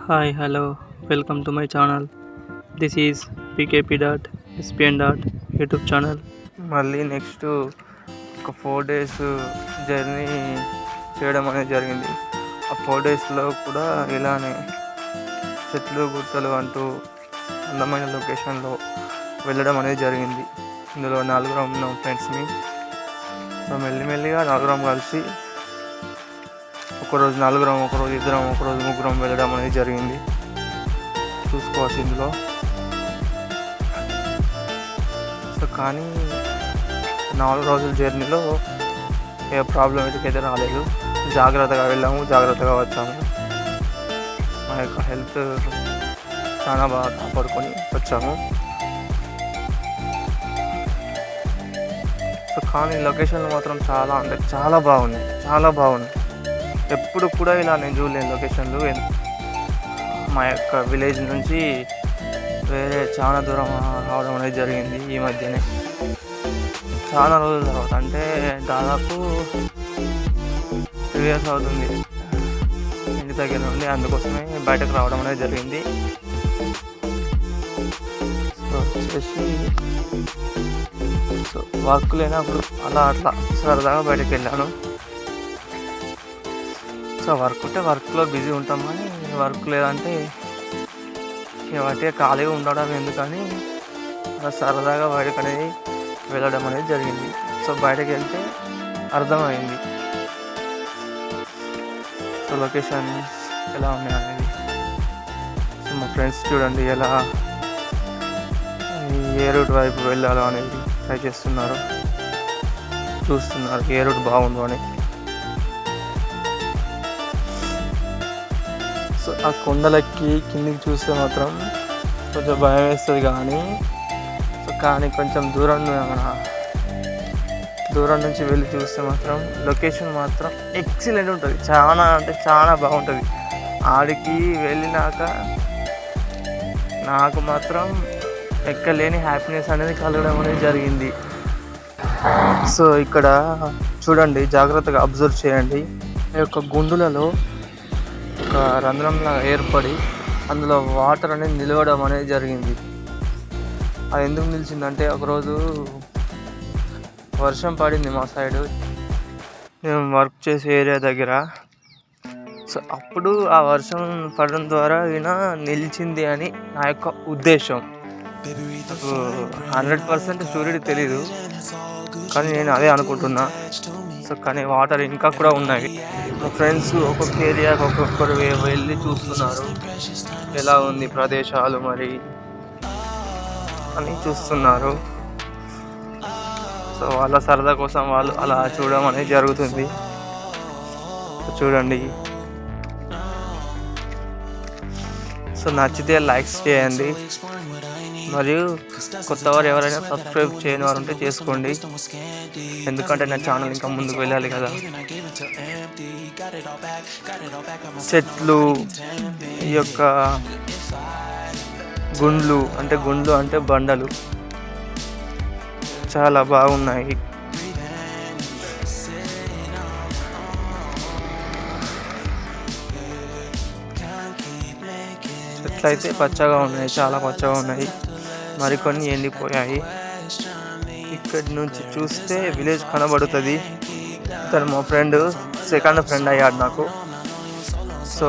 Hi, hello, welcome to my channel. This is pkp.spn. YouTube channel. మళ్ళీ next ఒక 4 days journey చేయడం అనేది జరిగింది. ఆ 4 daysలో కూడా ఇలానే చెట్లు గుట్టలు అంటూ అందమైన లొకేషన్లో వెళ్ళడం అనేది జరిగింది. ఇందులో 4 ఉన్నాం ఫ్రెండ్స్ని. సో మెల్లిమెల్లిగా 4 కలిసి ఒకరోజు 4, ఒకరోజు 2, ఒకరోజు 3 వెళ్ళడం అనేది జరిగింది. చూసుకోవచ్చు ఇందులో. సో కానీ 4 రోజుల జర్నీలో ఏ ప్రాబ్లం అయితే రాలేదు. జాగ్రత్తగా వెళ్ళాము, జాగ్రత్తగా వచ్చాము. మా యొక్క హెల్త్ చాలా బాగా కాపాడుకొని వచ్చాము. సో కానీ లొకేషన్లు మాత్రం చాలా బాగున్నాయి. ఎప్పుడు కూడా ఇలా నేను చూడలేను లొకేషన్లు. మా యొక్క విలేజ్ నుంచి వేరే చాలా దూరం రావడం అనేది జరిగింది ఈ మధ్యనే. చాలా రోజుల తర్వాత, అంటే దాదాపు 3 years అవుతుంది ఇంటి దగ్గర నుండి. అందుకోసమే బయటకు రావడం అనేది జరిగింది. సో వచ్చేసి వర్క్ లేనప్పుడు అట్లా సరదాగా బయటకు వెళ్ళాను. సో వర్క్ ఉంటే వర్క్లో బిజీ ఉంటాం, కానీ వర్క్ లేదంటే వాటి ఖాళీగా ఉండడం ఎందుకని అలా సరదాగా బయటకు అనేది వెళ్ళడం అనేది జరిగింది. సో బయటకు వెళ్తే అర్థమైంది సో లొకేషన్ ఎలా ఉన్నాయి అనేది. సో మా ఫ్రెండ్స్ చూడండి ఎలా ఏ రూట్ వైపు వెళ్ళాలో అనేది ట్రై చేస్తున్నారు, చూస్తున్నారు ఏ రూట్ బాగుందో అని. సో ఆ కొండలెక్కి కిందికి చూస్తే మాత్రం కొంచెం భయం వేస్తుంది, కానీ కొంచెం దూరం నుంచి వెళ్ళి చూస్తే మాత్రం లొకేషన్ మాత్రం ఎక్సలెంట్ ఉంటుంది. చాలా బాగుంటుంది. ఆడికి వెళ్ళినాక నాకు మాత్రం ఎక్కలేని హ్యాపీనెస్ అనేది కలగడం అనేది జరిగింది. సో ఇక్కడ చూడండి, జాగ్రత్తగా అబ్జర్వ్ చేయండి. ఈ యొక్క గుండులలో ఒక రంధ్రంలా ఏర్పడి అందులో వాటర్ అనేది నిలవడం అనేది జరిగింది. అది ఎందుకు నిలిచిందంటే, ఒకరోజు వర్షం పడింది మా సైడు, మేము వర్క్ చేసే ఏరియా దగ్గర. సో అప్పుడు ఆ వర్షం పడడం ద్వారా నిలిచింది అని నా యొక్క ఉద్దేశం. నాకు 100% సూర్యుడు తెలీదు, కానీ నేను అదే అనుకుంటున్నా. సో కానీ వాటర్ ఇంకా కూడా ఉన్నాయి. మా ఫ్రెండ్స్ ఒక్కొక్క ఏరియాకి ఒక్కొక్కరు వెళ్ళి చూస్తున్నారు, ఎలా ఉంది ప్రదేశాలు మరి అని చూస్తున్నారు. సో వాళ్ళ సరదా కోసం వాళ్ళు అలా చూడడం అనేది జరుగుతుంది. చూడండి. సో నచ్చితే లైక్స్ చేయండి, మరియు కొత్తవారు ఎవరైనా సబ్స్క్రైబ్ చేయని వారు ఉంటే చేసుకోండి, ఎందుకంటే నా ఛానల్ ఇంకా ముందుకు వెళ్ళాలి కదా. చెట్లు, ఈ యొక్క గుండ్లు అంటే బండలు చాలా బాగున్నాయి. చెట్లు అయితే పచ్చగా ఉన్నాయి, చాలా పచ్చగా ఉన్నాయి. మరికొన్ని ఎండిపోయాయి. ఇక్కడి నుంచి చూస్తే విలేజ్ కనబడుతుంది. తను మా ఫ్రెండ్, సెకండ్ ఫ్రెండ్ అయ్యాడు నాకు. సో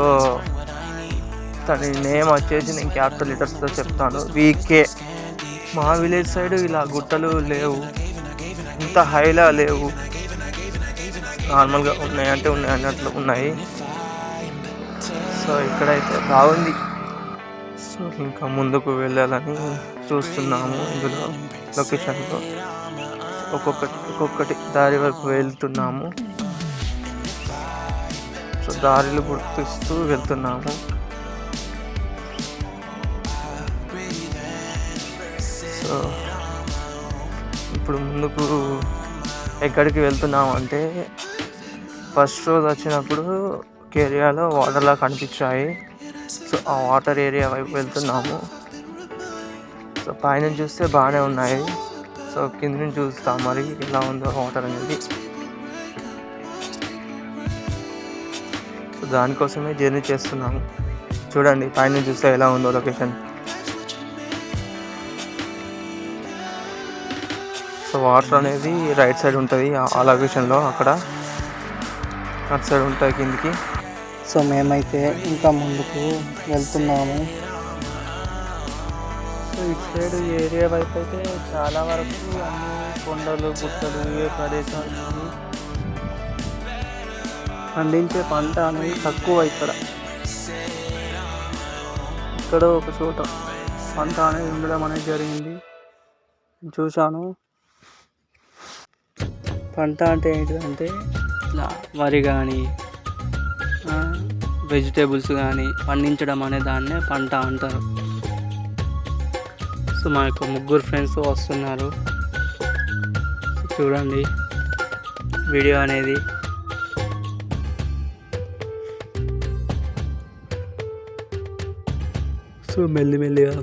తన నేమ్ వచ్చేసి నేను క్యాపిటల్ లెటర్స్తో చెప్తాను, వీకే. మా విలేజ్ సైడ్ ఇలా గుట్టలు లేవు, ఇంత హైలా లేవు, నార్మల్గా ఉన్నాయి అన్నట్లు ఉన్నాయి. సో ఇక్కడైతే బాగుంది. సో ఇంకా ముందుకు వెళ్ళాలని చూస్తున్నాము. ఇందులో లొకేషన్లో ఒక్కొక్కటి దారి వరకు వెళ్తున్నాము. సో దారిలు గుర్తిస్తూ వెళ్తున్నాము. సో ఇప్పుడు ముందుకు ఎక్కడికి వెళ్తున్నాము అంటే, ఫస్ట్ రోజు వచ్చినప్పుడు ఒక ఏరియాలో వాటర్లా కనిపించాయి. సో ఆ వాటర్ ఏరియా వైపు వెళ్తున్నాము. సో పైన చూస్తే బాగానే ఉన్నాయి. సో కింద నుంచి చూస్తాం మరి ఎలా ఉందో వాటర్ అనేది. సో దానికోసమే జర్నీ చేస్తున్నాము. చూడండి పైన చూస్తే ఎలా ఉందో లొకేషన్. సో వాటర్ అనేది రైట్ సైడ్ ఉంటుంది ఆ లొకేషన్లో, అక్కడ అటు సైడ్ ఉంటుంది కిందికి. సో మేమైతే ఇంకా ముందుకు వెళ్తున్నాము. సో ఇటు సైడ్ ఏరియా వైపు అయితే చాలా వరకు అన్ని కొండలు గుట్టలు ఏ ప్రదేశాలు పండించే పంట అనేది తక్కువ. ఇక్కడ ఒక చోట పంట అనేది ఉండడం అనేది జరిగింది, చూశాను. పంట అంటే ఏంటిదంటే ఇట్లా వరి కానీ వెజిటేబుల్స్ కానీ పండించడం అనే దాన్నే పంట అంటారు. సో మా యొక్క ముగ్గురు ఫ్రెండ్స్ వస్తున్నారు, చూడండి వీడియో అనేది. సో మెల్లిమెల్లిగా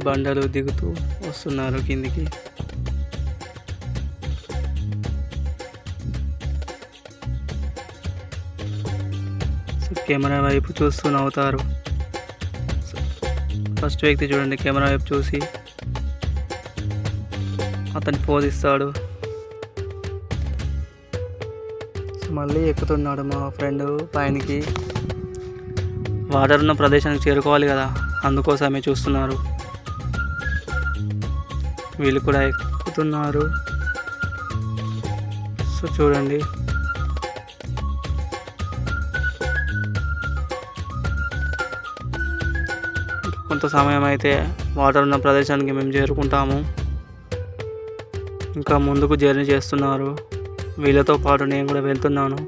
బండలు దిగుతూ వస్తున్నారు కిందికి. కెమెరా వైపు చూస్తూ నవ్వుతారు. ఫస్ట్ వ్యక్తి చూడండి కెమెరా వైపు చూసి అతను పోజ్ ఇస్తాడు. మళ్ళీ ఎక్కుతున్నాడు మా ఫ్రెండ్ పైనకి. వాటర్ ఉన్న ప్రదేశానికి చేరుకోవాలి కదా, అందుకోసమే చూస్తున్నారు. వీళ్ళు కూడా ఎక్కుతున్నారు. సో చూడండి కొంత సమయం అయితే వాటర్ ఉన్న ప్రదేశానికి మేము చేరుకుంటాము. ఇంకా ముందుకు జర్నీ చేస్తున్నారు. వీళ్ళతో పాటు నేను కూడా వెళ్తున్నాను.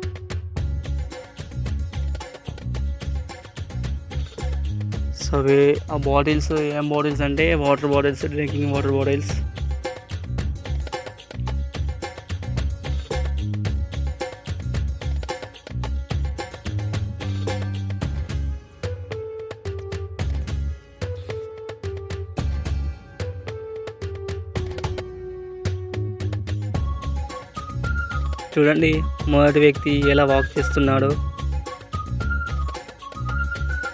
సో ఆ బాటిల్స్ ఏం బాటిల్స్ అంటే water bottles, drinking water bottles. చూడండి మొదటి వ్యక్తి ఎలా వాక్ చేస్తున్నాడు.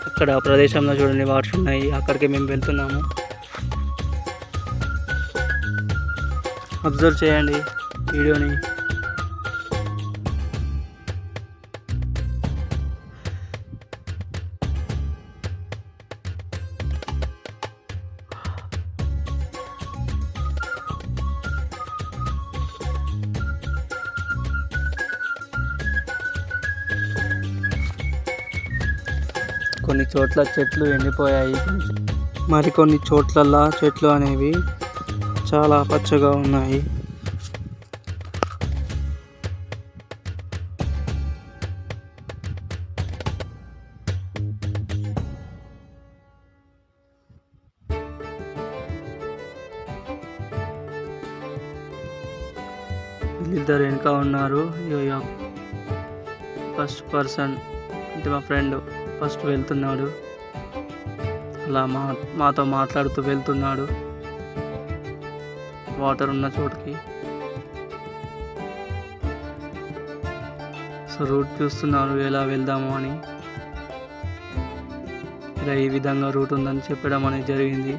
అక్కడ ప్రదేశంలో చూడండి వాటర్ ఉన్నాయి, అక్కడికి మేము వెళ్తున్నాము. అబ్జర్వ్ చేయండి వీడియోని. కొన్ని చోట్ల చెట్లు ఎండిపోయాయి, మరికొన్ని చోట్లల్లా చెట్లు అనేవి చాలా పచ్చగా ఉన్నాయి. వీళ్ళిద్దరు వెనుక ఉన్నారు. ఫస్ట్ పర్సన్ అంటే మా ఫ్రెండ్ ఫస్ట్ వెళ్తున్నాడు. అలా మాతో మాట్లాడుతూ వెళ్తున్నాడు వాటర్ ఉన్న చోటుకి. సో రూట్ చూస్తున్నారు ఎలా వెళ్దాము అని. ఇలా ఈ విధంగా రూట్ ఉందని చెప్పడం అనేది జరిగింది.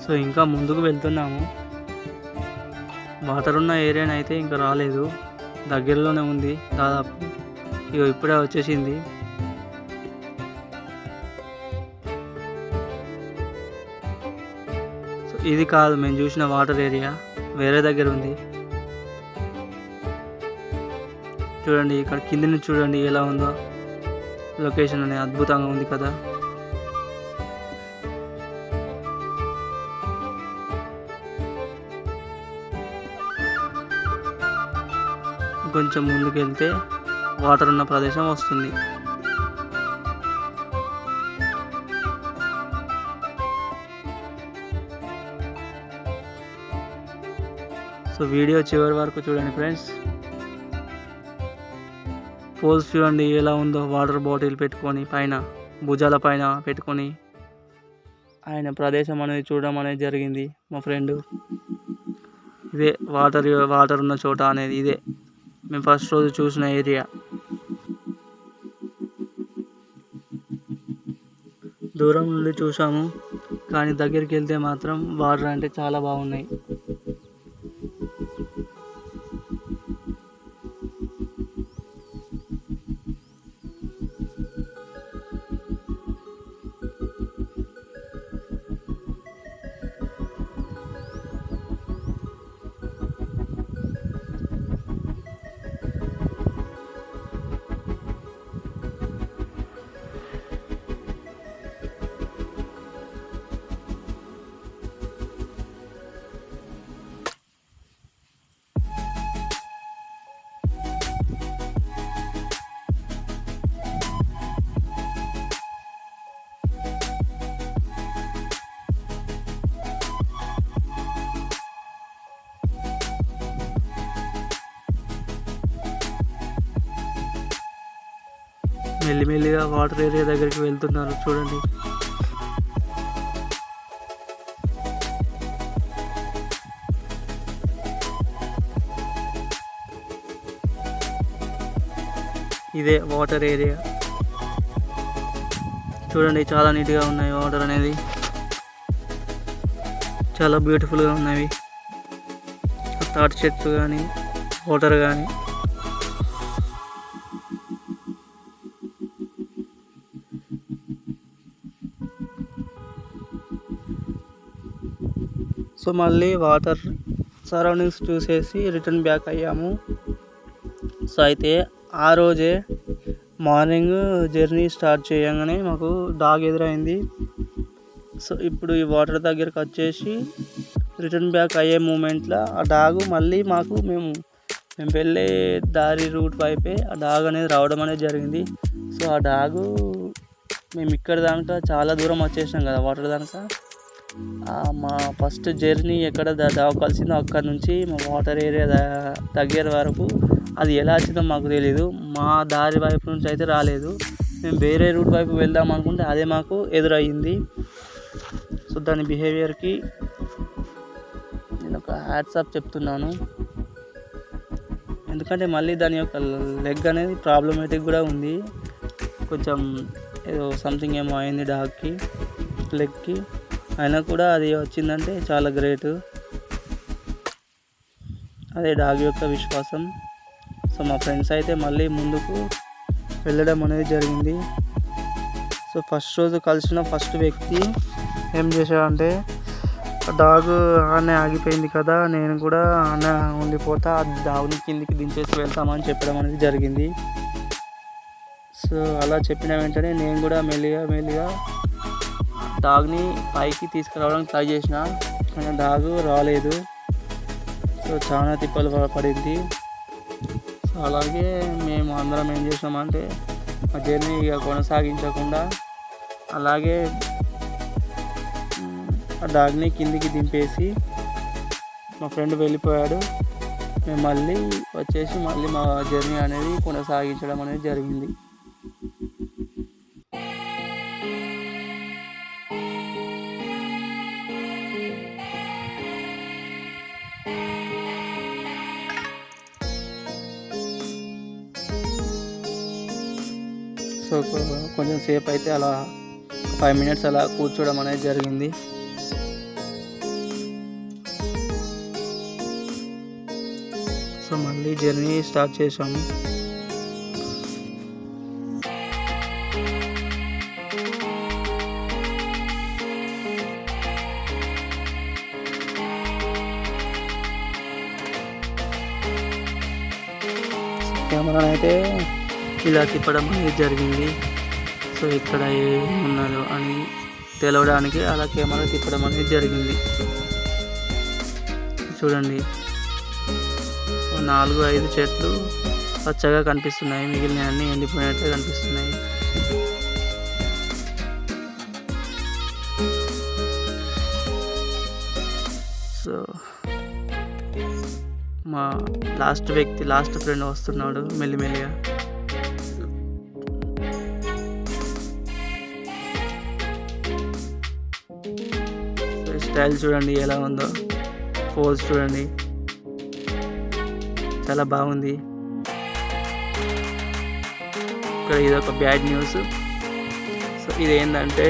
సో ఇంకా ముందుకు వెళ్తున్నాము. వాటర్ ఉన్న ఏరియాని అయితే ఇంకా రాలేదు, దగ్గరలోనే ఉంది దాదాపు. ఇగో ఇప్పుడే వచ్చేసింది. సో ఇది కాదు మేము చూసిన వాటర్ ఏరియా, వేరే దగ్గర ఉంది. చూడండి ఇక్కడ కింద నుంచి చూడండి ఎలా ఉందో లొకేషన్ అనేది, అద్భుతంగా ఉంది కదా. ఇంకొంచెం ముందుకు వెళ్తే వాటర్ ఉన్న ప్రదేశం వస్తుంది. సో వీడియో చివరి వరకు చూడండి ఫ్రెండ్స్. పోజ్ చూడండి ఎలా ఉందో, వాటర్ బాటిల్ పెట్టుకొని పైన భుజాల పైన పెట్టుకొని ఆయన ప్రదేశం అనేది చూడడం అనేది జరిగింది మా ఫ్రెండ్. ఇదే వాటర్ ఉన్న చోట అనేది ఇదే మేము ఫస్ట్ రోజు చూసిన ఏరియా. దూరం నుండి చూసాము కానీ దగ్గరికి వెళ్తే మాత్రం వాటర్ అంటే చాలా బాగున్నాయి. మెల్లిమెల్లిగా వాటర్ ఏరియా దగ్గరికి వెళ్తున్నారు చూడండి. ఇదే వాటర్ ఏరియా చూడండి, చాలా నీట్గా ఉన్నాయి. వాటర్ అనేది చాలా బ్యూటిఫుల్గా ఉన్నవి. తాటి చెట్లు కానీ వాటర్ కానీ. సో మళ్ళీ వాటర్ సరౌండింగ్స్ చూసేసి రిటర్న్ బ్యాక్ అయ్యాము. సో అయితే ఆ రోజే మార్నింగ్ జర్నీ స్టార్ట్ చేయగానే మాకు డాగ్ ఎదురైంది. సో ఇప్పుడు ఈ వాటర్ దగ్గరకు వచ్చేసి రిటర్న్ బ్యాక్ అయ్యే మూమెంట్లో ఆ డాగు మళ్ళీ మేము వెళ్ళే దారి రూట్ వైపే ఆ డాగ్ అనేది రావడం అనేది జరిగింది. సో ఆ డాగు మేము ఇక్కడ దాకా చాలా దూరం వచ్చేసినాం కదా వాటర్ దాకా. మా ఫస్ట్ జర్నీ ఎక్కడ కలిసిందో అక్కడ నుంచి మా వాటర్ ఏరియా దగ్గర వరకు అది ఎలా వచ్చిందో మాకు తెలీదు. మా దారి వైపు నుంచి అయితే రాలేదు. మేము వేరే రూట్ వైపు వెళ్దాం అనుకుంటే అదే మాకు ఎదురయ్యింది. సో దాని బిహేవియర్కి నేను ఒక హ్యాట్సాప్ చెప్తున్నాను. ఎందుకంటే మళ్ళీ దాని యొక్క లెగ్ అనేది ప్రాబ్లమేటిక్ కూడా ఉంది. కొంచెం ఏదో సంథింగ్ ఏమో అయింది డాగ్కి లెగ్కి. అయినా కూడా అది వచ్చిందంటే చాలా గ్రేట్. అదే డాగ్ యొక్క విశ్వాసం. సో మా ఫ్రెండ్స్ అయితే మళ్ళీ ముందుకు వెళ్ళడం అనేది జరిగింది. సో ఫస్ట్ రోజు కలిసిన ఫస్ట్ వ్యక్తి ఏం చేశాడంటే, డాగ్ ఆనే ఆగిపోయింది కదా, నేను కూడా ఆనే ఉండిపోతా, డాగ్ని కిందికి దించేసి వెళ్తామని చెప్పడం అనేది జరిగింది. సో అలా చెప్పిన వెంటనే నేను కూడా మెల్లిగా డాగ్ని పైకి తీసుకురావడానికి ట్రై చేసిన, కానీ డాగ్ రాలేదు. సో చాలా తిప్పలు పడింది. సో అలాగే మేము అందరం ఏం చేసామంటే మా జర్నీ ఇక కొనసాగించకుండా అలాగే ఆ డాగ్ని కిందికి దింపేసి మా ఫ్రెండ్ వెళ్ళిపోయాడు. మేము మళ్ళీ వచ్చేసి మా జర్నీ అనేది కొనసాగించడం అనేది జరిగింది. సో కొంచెం సేపు అయితే అలా 5 minutes అలా కూర్చోవడం అనేది జరిగింది. సో మళ్ళీ జర్నీ స్టార్ట్ చేసాము. కెమెరా అయితే ఇలా తిప్పడం అనేది జరిగింది. సో ఇక్కడ ఏమున్నదో అని తెలవడానికి అలా కెమెరా తిప్పడం అనేది జరిగింది. చూడండి 4-5 చెట్లు పచ్చగా కనిపిస్తున్నాయి, మిగిలిన అన్నీ ఎండిపోయినట్టే కనిపిస్తున్నాయి. సో మా లాస్ట్ ఫ్రెండ్ వస్తున్నాడు మెల్లిమెల్లిగా. స్టైల్ చూడండి ఎలా ఉందో, పోజ్ చూడండి చాలా బాగుంది. ఇక్కడ ఇదొక బ్యాడ్ న్యూస్. సో ఇదేంటంటే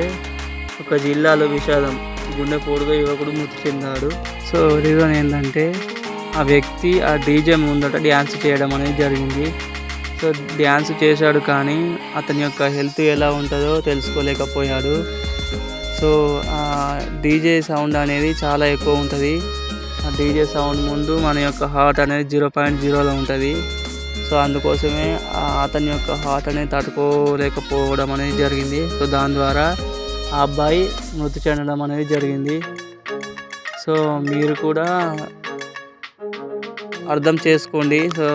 ఒక జిల్లాలో విషాదం, గుండెపోటుగా యువకుడు మృతి చెందాడు. సో రీజన్ ఏంటంటే ఆ వ్యక్తి ఆ డీజే ముందట డ్యాన్స్ చేయడం అనేది జరిగింది. సో డ్యాన్స్ చేశాడు కానీ అతని యొక్క హెల్త్ ఎలా ఉంటుందో తెలుసుకోలేకపోయాడు. సో ఆ డీజే సౌండ్ అనేది చాలా ఎక్కువ ఉంటుంది. ఆ డీజే సౌండ్ ముందు మన యొక్క హార్ట్ అనేది 0.0లో ఉంటుంది. సో అందుకోసమే అతని యొక్క హార్ట్ అనేది తట్టుకోలేకపోవడం అనేది జరిగింది. సో దాని ద్వారా ఆ అబ్బాయి మృతి చెందడం అనేది జరిగింది. సో మీరు కూడా అర్థం చేసుకోండి. సో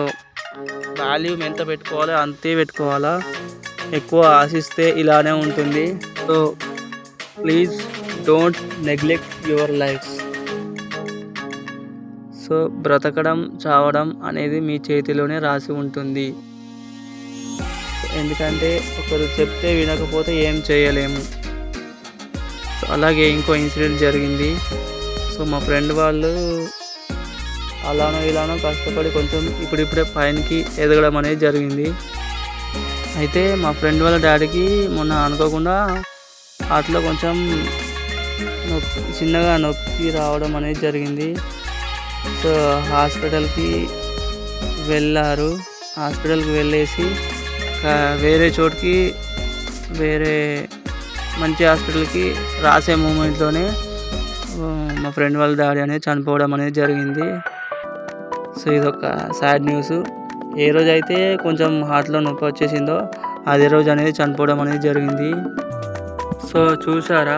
వాల్యూమ్ ఎంత పెట్టుకోవాలో అంతే పెట్టుకోవాలా, ఎక్కువ ఆశిస్తే ఇలానే ఉంటుంది. So please don't neglect your lifes. So బ్రతకడం చావడం అనేది మీ చేతిలోనే రాసి ఉంటుంది. ఎందుకంటే ఒకరు చెప్తే వినకపోతే ఏం చేయలేము. సో అలాగే ఇంకో ఇన్సిడెంట్ జరిగింది. సో మా ఫ్రెండ్ వాళ్ళు అలానో ఇలానో కష్టపడి కొంచెం ఇప్పుడిప్పుడే పైనకి ఎదగడం అనేది జరిగింది. అయితే మా ఫ్రెండ్ వాళ్ళ డాడీకి మొన్న అనుకోకుండా హార్ట్లో కొంచెం చిన్నగా నొప్పి రావడం అనేది జరిగింది. సో హాస్పిటల్కి వెళ్ళారు. హాస్పిటల్కి వెళ్ళేసి వేరే చోటుకి, వేరే మంచి హాస్పిటల్కి రాసే మూమెంట్లోనే మా ఫ్రెండ్ వాళ్ళ డాడీ అనేది చనిపోవడం అనేది జరిగింది. సో ఇదొక సాడ్ న్యూస్. ఏ రోజు అయితే కొంచెం హార్ట్లో నొప్పి వచ్చేసిందో అదే రోజు అనేది చనిపోవడం అనేది జరిగింది. సో చూసారా,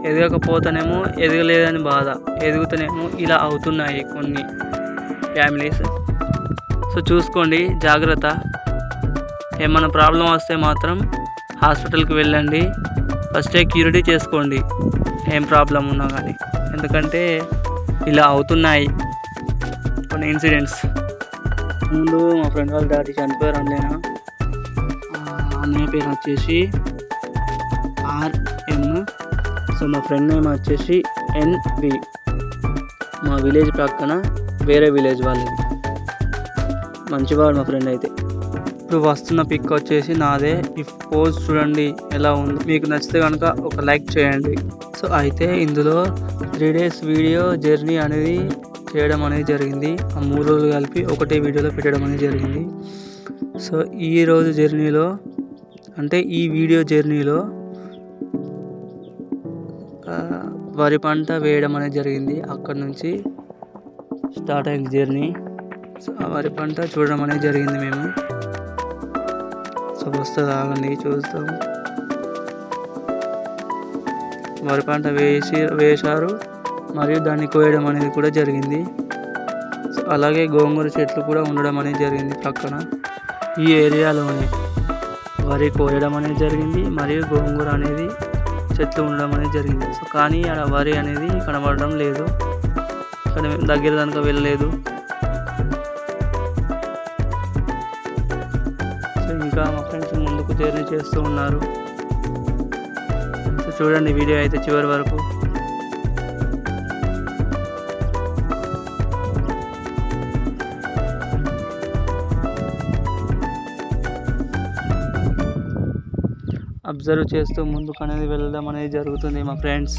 ఎదగకపోతేనేమో ఎదగలేదని బాధ, ఎదుగుతూనేమో ఇలా అవుతున్నాయి కొన్ని ఫ్యామిలీస్. సో చూసుకోండి, జాగ్రత్త. ఏమైనా ప్రాబ్లం వస్తే మాత్రం హాస్పిటల్కి వెళ్ళండి. ఫస్టే క్యూరిటీ చేసుకోండి ఏం ప్రాబ్లం ఉన్నా కానీ, ఎందుకంటే ఇలా అవుతున్నాయి కొన్ని ఇన్సిడెంట్స్. ముందు మా ఫ్రెండ్ వాళ్ళ డాడీ చనిపోయారు. అన్నయ్య పేరు వచ్చేసి RM. సో మా ఫ్రెండ్ నేమ్ వచ్చేసి NV. మా విలేజ్ పక్కన వేరే విలేజ్ వాళ్ళది. మంచివాడు మా ఫ్రెండ్. అయితే ఇప్పుడు వస్తున్న పిక్ వచ్చేసి నాదే. ఈ పోజ్ చూడండి ఎలా ఉంది. మీకు నచ్చితే కనుక ఒక లైక్ చేయండి. సో అయితే ఇందులో 3 days వీడియో జర్నీ అనేది చేయడం అనేది జరిగింది. ఆ 3 రోజులు కలిపి ఒకటే వీడియోలో పెట్టడం అనేది జరిగింది. సో ఈరోజు జర్నీలో, అంటే ఈ వీడియో జర్నీలో వరి పంట వేయడం అనేది జరిగింది. అక్కడ నుంచి స్టార్ట్ అయింది జర్నీ. సో ఆ వరి పంట చూడడం అనేది జరిగింది మేము. సో వస్తుంది, ఆగండి చూస్తాం. వరి పంట వేశారు మరియు దాన్ని కోయడం అనేది కూడా జరిగింది. సో అలాగే గోంగూర చెట్లు కూడా ఉండడం అనేది జరిగింది పక్కన. ఈ ఏరియాలోనే వరి కోయడం అనేది జరిగింది మరియు గోంగూర అనేది చెట్లు ఉండడం అనేది జరిగింది. సో కానీ అక్కడ వరి అనేది కనబడడం లేదు. ఇక్కడ దగ్గర దానికి వెళ్ళలేదు. సో ఇంకా మా ఫ్రెండ్స్ ముందుకు జర్నీ చేస్తూ ఉన్నారు. సో చూడండి వీడియో అయితే చివరి వరకు. అబ్జర్వ్ చేస్తూ ముందుకు అనేది వెళ్ళడం అనేది జరుగుతుంది మా ఫ్రెండ్స్.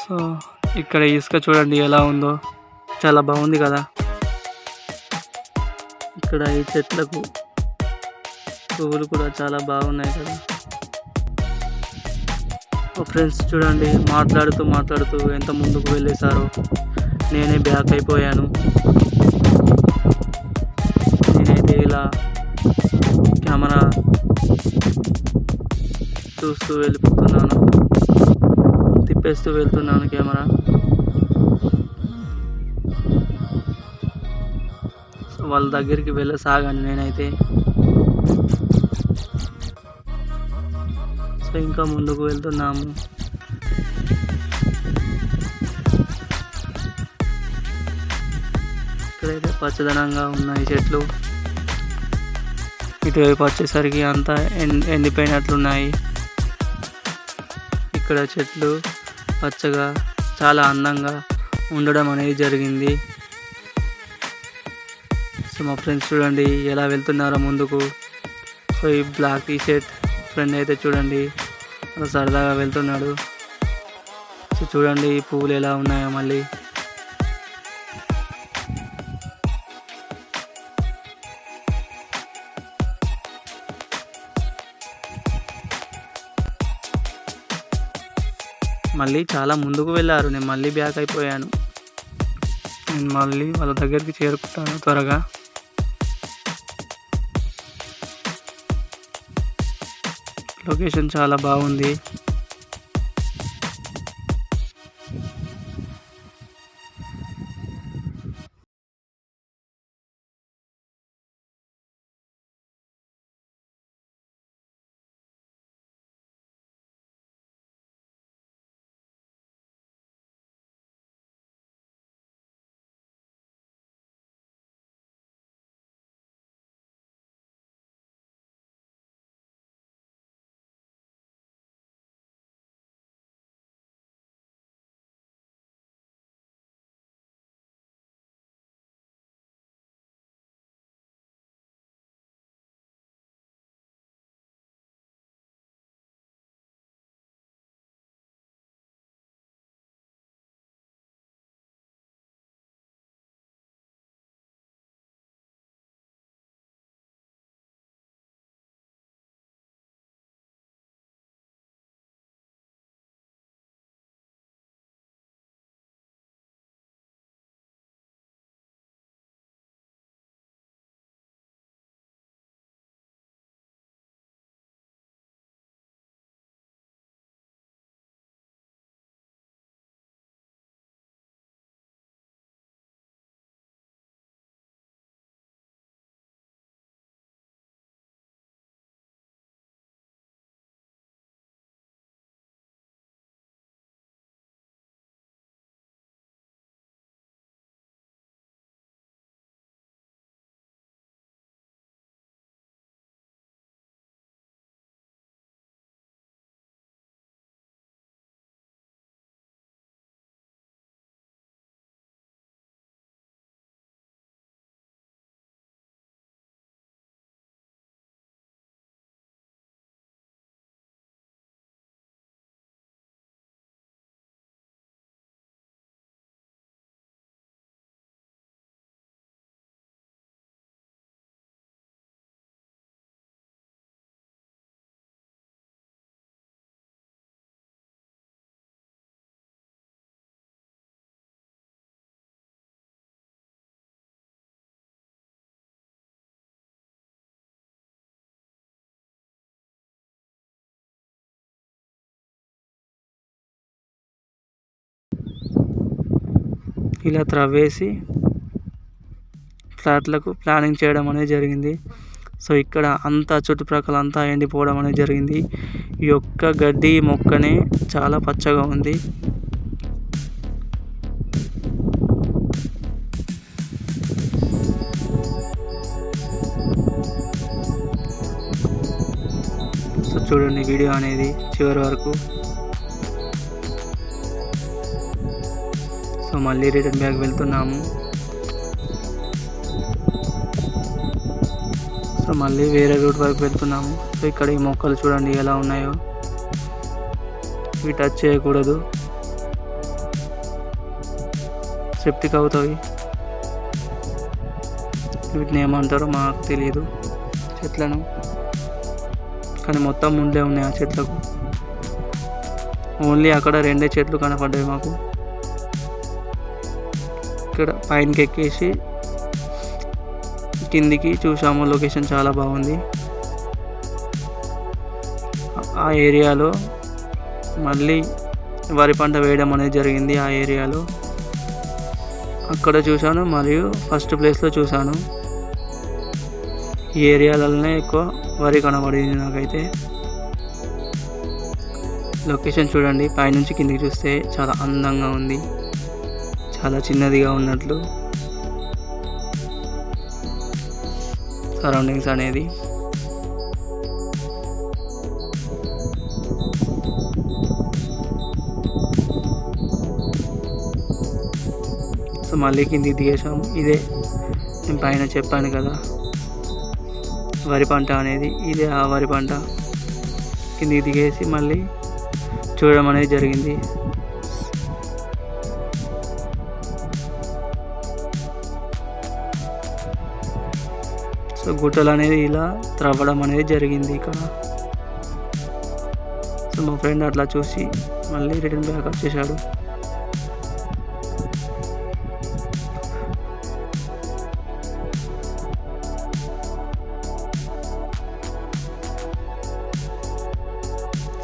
సో ఇక్కడ ఇసుక చూడండి ఎలా ఉందో, చాలా బాగుంది కదా. ఇక్కడ ఈ చెట్లకు పువ్వులు కూడా చాలా బాగున్నాయి కదా. ఫ్రెండ్స్ చూడండి, మాట్లాడుతూ ఎంత ముందుకు వెళ్ళేశారో. నేనే బ్యాక్ అయిపోయాను. నేనైతే ఇలా కెమెరా చూస్తూ వెళ్ళిపోతున్నాను, తిప్పేస్తూ వెళ్తున్నాను కెమెరా. సో వాళ్ళ దగ్గరికి వెళ్ళసాగాను నేనైతే. సో ఇంకా ముందుకు వెళ్తున్నాము. ఇక్కడైతే పచ్చదనంగా ఉన్నాయి చెట్లు. ఇటువైపు వచ్చేసరికి అంతా ఎండిపోయినట్లున్నాయి. ఇక్కడ చెట్లు పచ్చగా చాలా అందంగా ఉండడం అనేది జరిగింది. సో మా ఫ్రెండ్స్ చూడండి ఎలా వెళ్తున్నారో ముందుకు. సో ఈ బ్లాక్ టీ షర్ట్ ఫ్రెండ్ అయితే చూడండి అలా సరదాగా వెళ్తున్నాడు. సో చూడండి ఈ పువ్వులు ఎలా ఉన్నాయో మళ్ళీ. మళ్ళీ చాలా ముందుకు వెళ్ళారు. నేను మళ్ళీ బ్యాక్ అయిపోయాను. నేను మళ్ళీ వాళ్ళ దగ్గరికి చేరుకుంటాను త్వరగా. లొకేషన్ చాలా బాగుంది. ఇలా త్రవ్వేసి ఫ్లాట్లకు ప్లానింగ్ చేయడం అనేది జరిగింది. సో ఇక్కడ అంతా చుట్టుప్రక్కల అంతా ఎండిపోవడం అనేది జరిగింది. ఈ యొక్క గడ్డి మొక్కనే చాలా పచ్చగా ఉంది. సో చూడండి వీడియో అనేది చివరి వరకు. సో మళ్ళీ రిటర్న్ బ్యాక్ వెళ్తున్నాము. సో మళ్ళీ వేరే రూట్ వరకు వెళ్తున్నాము. సో ఇక్కడ ఈ మొక్కలు చూడండి ఎలా ఉన్నాయో. ఇవి టచ్ చేయకూడదు. సెప్టిక్ అవుతాయి. వీటిని ఏమంటారో మాకు తెలియదు చెట్లను, కానీ మొత్తం ముందే ఉన్నాయి ఆ చెట్లకు. ఓన్లీ అక్కడ 2 చెట్లు కనపడ్డాయి మాకు. ఇక్కడ పైనకి ఎక్కేసి కిందికి చూసాము. లొకేషన్ చాలా బాగుంది. ఆ ఏరియాలో మళ్ళీ వరి పంట వేయడం అనేది జరిగింది. ఆ ఏరియాలో అక్కడ చూశాను, మరియు ఫస్ట్ ప్లేస్లో చూశాను. ఈ ఏరియాలలోనే ఎక్కువ వరి కనబడింది నాకైతే. లొకేషన్ చూడండి, పైనుంచి కిందికి చూస్తే చాలా అందంగా ఉంది. చాలా చిన్నదిగా ఉన్నట్లు సరౌండింగ్స్ అనేది. సో మళ్ళీ కిందికి దిగేసాము. ఇదే నేను పైన చెప్పాను కదా వరి పంట అనేది, ఇదే ఆ వరి పంట. కిందికి దిగేసి మళ్ళీ చూడడం అనేది జరిగింది. సో గుట్టలు అనేది ఇలా త్రవ్వడం అనేది జరిగింది ఇక్కడ. సో మా ఫ్రెండ్ అట్లా చూసి మళ్ళీ రిటర్న్ బ్యాక్ వచ్చేసాడు.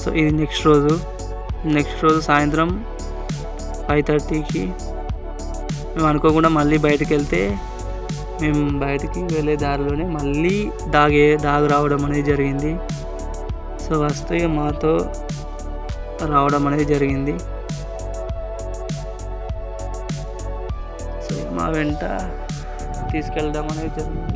సో ఇది నెక్స్ట్ రోజు సాయంత్రం 5:30కి మేము అనుకోకుండా మళ్ళీ బయటకు వెళ్తే, మేము బయటికి వెళ్ళే దారిలోనే మళ్ళీ డాగ్ రావడం అనేది జరిగింది. సో వస్తే మాతో రావడం అనేది జరిగింది. సో మా వెంట తీసుకెళ్ళడం అనేది జరిగింది.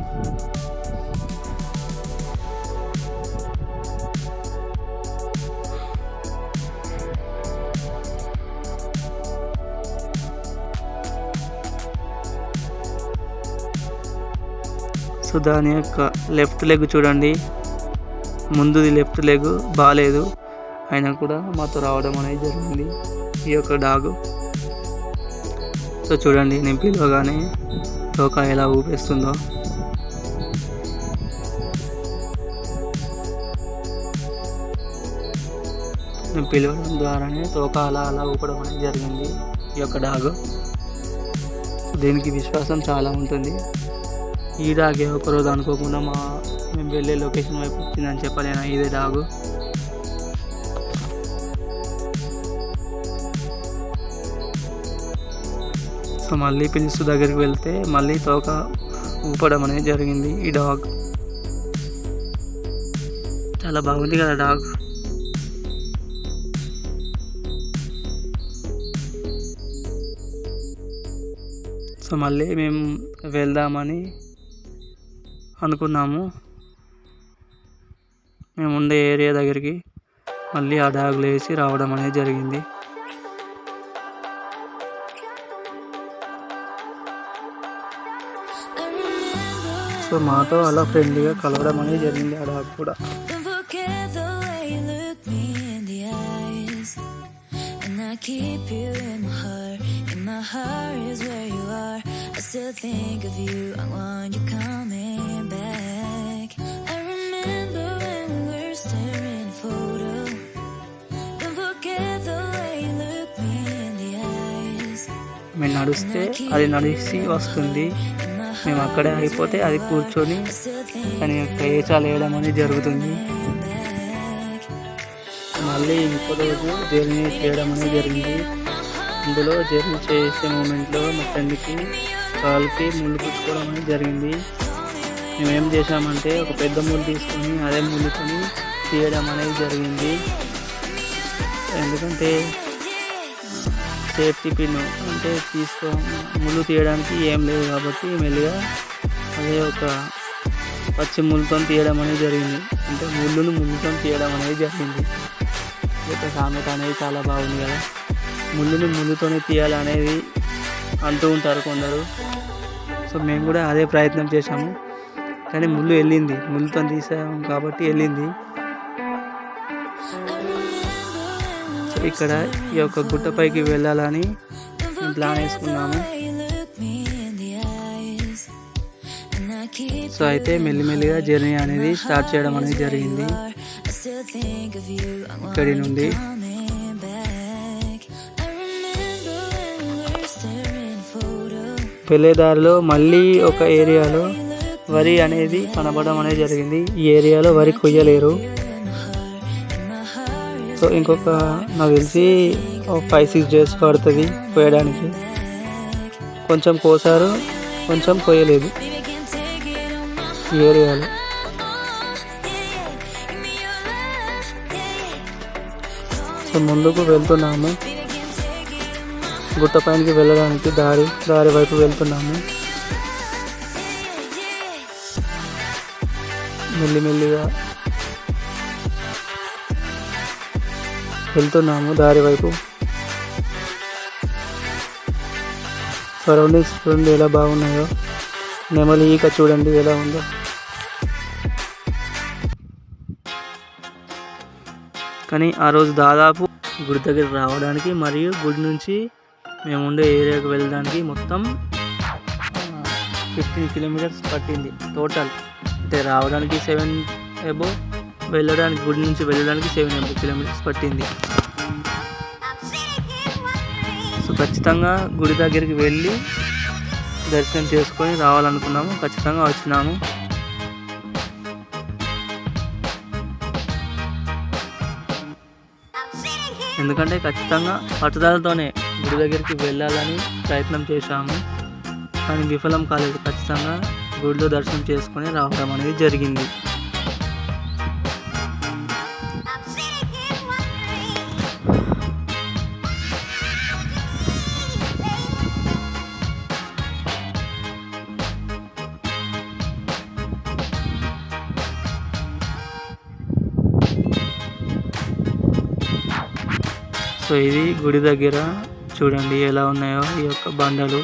సో దాని యొక్క లెఫ్ట్ లెగ్ చూడండి, ముందుది లెఫ్ట్ లెగ్ బాగాలేదు, అయినా కూడా మాతో రావడం అనేది జరిగింది ఈ యొక్క డాగు. సో చూడండి, నేను పిలవగానే తోక ఎలా ఊపేస్తుందో. నేను పిలవడం ద్వారానే తోక అలా ఊపడం అనేది జరిగింది ఈ యొక్క డాగు. దీనికి విశ్వాసం చాలా ఉంటుంది. ఈ డాగే ఒకరోజు అనుకోకుండా మేము వెళ్ళే లొకేషన్ వైపు వచ్చిందని చెప్పలేనా, ఇదే డాగు. సో మళ్ళీ పిలుస్తూ దగ్గరికి వెళ్తే మళ్ళీ తోక ఊపడం అనేది జరిగింది ఈ డాగ్. చాలా బాగుంది కదా డాగ్. సో మళ్ళీ మేము వెళ్దామని అనుకున్నాము. మేము ఉండే ఏరియా దగ్గరికి మళ్ళీ ఆ డాగులు వేసి రావడం అనేది జరిగింది. సో మాతో అలా ఫ్రెండ్లీగా కలవడం అనేది జరిగింది ఆ డాగ్ కూడా. Still think of you, I want you coming back. I remember when we were staring photo. Don't forget the way you look me in the eyes. మేము నడుస్తే అది నడిచి వస్తుంది, మేము అక్కడే అయిపోతే అది కూర్చొని దాని యొక్క ఏచాలు వేయడం అనేది జరుగుతుంది. మళ్ళీ ఇంకో రోజు జర్నీ చేయడం అనేది జరిగింది. అందులో జర్నీ చేసే మూమెంట్లో మా ఫ్రెండ్కి కాలుకి ముళ్ళు పుచ్చుకోవడం అనేది జరిగింది. మేమేం చేసామంటే ఒక పెద్ద ముళ్ళు తీసుకొని అదే ముళ్ళుకొని తీయడం అనేది జరిగింది. ఎందుకంటే సేఫ్టీ పిన్ అంటే ముళ్ళు తీయడానికి ఏం లేదు కాబట్టి మెల్లిగా అదే ఒక పచ్చి ముళ్ళుతో తీయడం అనేది జరిగింది. అంటే ముళ్ళుతో తీయడం అనేది జరిగింది. ఒక సామెత అనేది చాలా బాగుంది కదా, ముళ్ళుతోనే తీయాలనేది అంటూ ఉంటారు కొందరు. సో మేము కూడా అదే ప్రయత్నం చేసాము, కానీ ముళ్ళు వెళ్ళింది, ముళ్ళుతో తీసాము కాబట్టి వెళ్ళింది. సో ఇక్కడ ఈ యొక్క గుట్టపైకి వెళ్ళాలని మేము ప్లాన్ వేసుకున్నాము. keep సో అయితే మెల్లిమెల్లిగా జర్నీ అనేది స్టార్ట్ చేయడం అనేది జరిగింది I still think of you. I ఇక్కడి want నుండి. you coming back. I remember when we were staring photo. వెళ్ళే దారిలో మళ్ళీ ఒక ఏరియాలో వరి అనేది కనబడడం అనేది జరిగింది. ఈ ఏరియాలో వరి కొయ్యలేరు. సో ఇంకొక నాకు తెలిసి 5-6 డేస్ పడుతుంది కోయడానికి. కొంచెం కోసారు, కొంచెం కొయ్యలేదు ఈ ఏరియాలో. సో ముందుకు వెళ్తున్నాము, గుట్ట పైనకి వెళ్ళడానికి దారి వైపు వెళ్తున్నాము. మెల్లిమెల్లిగా వెళ్తున్నాము దారి వైపు. సరౌండింగ్స్ చూడండి ఎలా బాగున్నాయో. నెమలి ఈక చూడండి ఎలా ఉందో. కానీ ఆ రోజు దాదాపు గుడి దగ్గరికి రావడానికి మరియు గుడి నుంచి మేము ఉండే ఏరియాకి వెళ్ళడానికి మొత్తం 15 కిలోమీటర్స్ పట్టింది టోటల్. అంటే రావడానికి 7 అబో, వెళ్ళడానికి గుడి నుంచి వెళ్ళడానికి 7 కిలోమీటర్స్ పట్టింది. సో ఖచ్చితంగా గుడి దగ్గరికి వెళ్ళి దర్శనం చేసుకొని రావాలనుకున్నాము. ఖచ్చితంగా వచ్చినాము. ఎందుకంటే ఖచ్చితంగా పట్టుదలతోనే గుడి దగ్గరికి వెళ్ళాలని ప్రయత్నం చేశాము, కానీ విఫలం కాలేదు. ఖచ్చితంగా గుడిలో దర్శనం చేసుకొని రావడం అనేది జరిగింది. సో ఇది గుడి దగ్గర చూడండి ఎలా ఉన్నాయో ఈ యొక్క బండలు.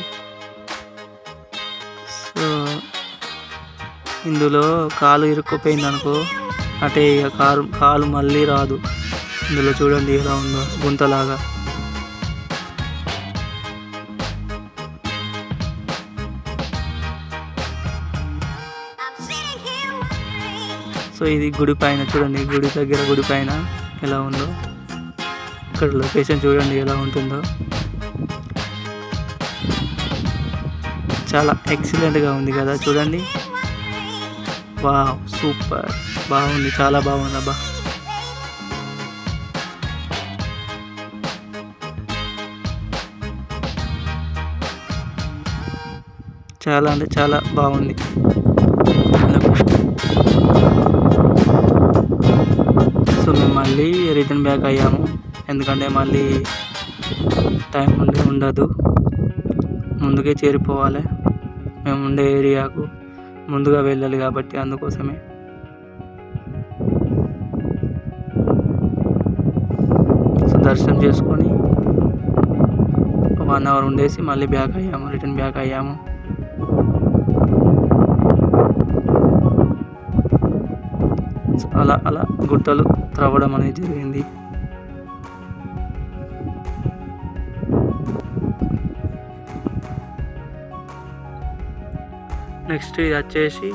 సో ఇందులో కాలు ఇరుక్కుపోయింది అనుకో, అంటే ఇక కాలు మళ్ళీ రాదు. ఇందులో చూడండి ఎలా ఉందో గుంతలాగా. సో ఇది గుడి పైన చూడండి, గుడి దగ్గర గుడి పైన ఎలా ఉందో. ఇక్కడ లొకేషన్ చూడండి ఎలా ఉంటుందో. చాలా ఎక్సలెంట్గా ఉంది కదా చూడండి. వావ్, సూపర్, బాగుంది, చాలా బాగుంది అబ్బా. చాలా అంటే చాలా బాగుంది లొకేషన్. సో మేము మళ్ళీ రిటర్న్ బ్యాక్ అయ్యాము, ఎందుకంటే మళ్ళీ టైం ఉండదు, ముందుకే చేరిపోవాలి. మేము ఉండే ఏరియాకు ముందుగా వెళ్ళాలి కాబట్టి అందుకోసమే. సో దర్శనం చేసుకొని 1 అవర్ ఉండేసి మళ్ళీ రిటర్న్ బ్యాక్ అయ్యాము. అలా గుట్టలు త్రవ్వడం అనేది జరిగింది. నెక్స్ట్ ఇది వచ్చేసి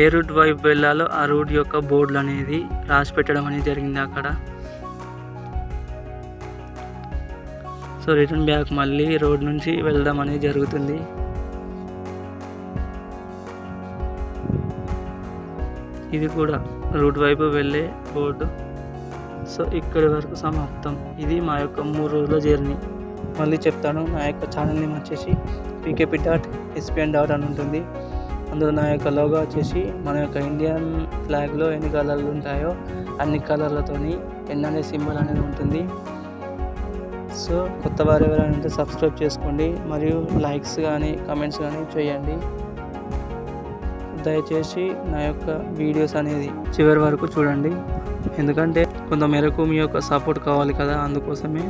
ఏ రూట్ వైపు వెళ్ళాలో ఆ రూట్ యొక్క బోర్డులు అనేది రాసి పెట్టడం అనేది జరిగింది అక్కడ. సో రిటర్న్ బ్యాక్ మళ్ళీ రోడ్ నుంచి వెళ్దాం అనేది జరుగుతుంది. ఇది కూడా రూట్ వైపు వెళ్ళే బోర్డు. సో ఇక్కడి వరకు సమాప్తం. ఇది మా యొక్క 3 రోజుల జర్నీ. మళ్ళీ చెప్తాను, నా యొక్క ఛానల్ నేమ్ వచ్చేసి pkp.spn అని ఉంటుంది. అందులో నా యొక్క లోగో వచ్చేసి మన యొక్క ఇండియన్ ఫ్లాగ్లో ఎన్ని కలర్లు ఉంటాయో అన్ని కలర్లతోని ఎన్ అనే సింబల్ అనేది ఉంటుంది. సో కొత్త వారు ఎవరైనా ఉంటే సబ్స్క్రైబ్ చేసుకోండి, మరియు లైక్స్ కానీ కమెంట్స్ కానీ చేయండి. దయచేసి నా యొక్క వీడియోస్ అనేది చివరి వరకు చూడండి, ఎందుకంటే కొంత మేరకు మీ యొక్క సపోర్ట్ కావాలి కదా, అందుకోసమే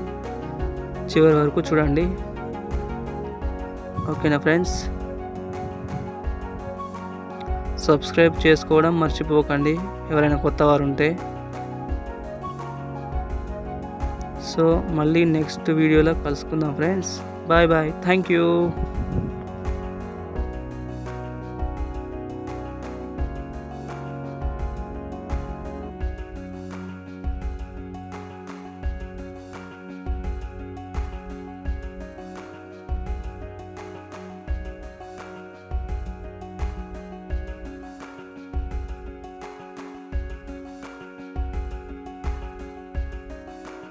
చివరి వరకు చూడండి. ఓకేనా ఫ్రెండ్స్, సబ్స్క్రైబ్ చేసుకోవడం మర్చిపోకండి ఎవరైనా కొత్త వారు ఉంటే. సో మళ్ళీ నెక్స్ట్ వీడియోలో కలుసుకుందాం friends. Bye bye, thank you.